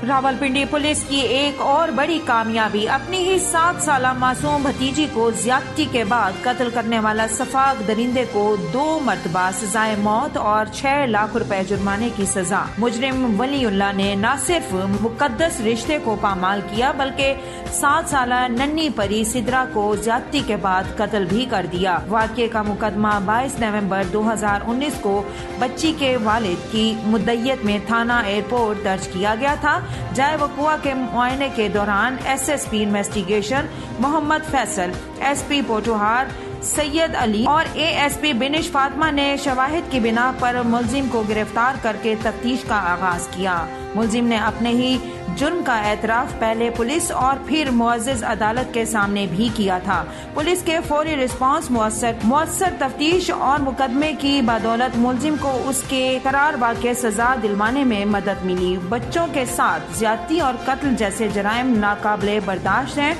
Rawalpindi police کی ایک اور بڑی کامیابی، اپنی ہی 7 سالہ معصوم بھتیجی کو زیادتی کے بعد قتل کرنے والا سفاک درندے کو 2 مرتبہ سزائے موت اور 6 لاکھ روپے جرمانے کی سزا۔ مجرم ولی اللہ نے نہ صرف مقدس رشتے کو پامال کیا بلکہ 7 سالہ ننھی پری سدرا کو زیادتی کے بعد قتل بھی کر دیا۔ واقعے کا مقدمہ 22 نومبر 2019 کو بچی کے والد کی مدعیت میں تھانہ ایئرپورٹ درج کیا گیا تھا۔ جائے وقوع کے معائنے کے دوران ایس ایس پی انویسٹیگیشن محمد فیصل، ایس پی پوٹوہار سید علی اور اے ایس پی بنش فاطمہ نے شواہد کی بنا پر ملزم کو گرفتار کر کے تفتیش کا آغاز کیا۔ ملزم نے اپنے ہی جرم کا اعتراف پہلے پولیس اور پھر معزز عدالت کے سامنے بھی کیا تھا۔ پولیس کے فوری رسپانس، مؤثر تفتیش اور مقدمے کی بدولت ملزم کو اس کے قرار واقع سزا دلوانے میں مدد ملی۔ بچوں کے ساتھ زیادتی اور قتل جیسے جرائم ناقابل برداشت ہیں۔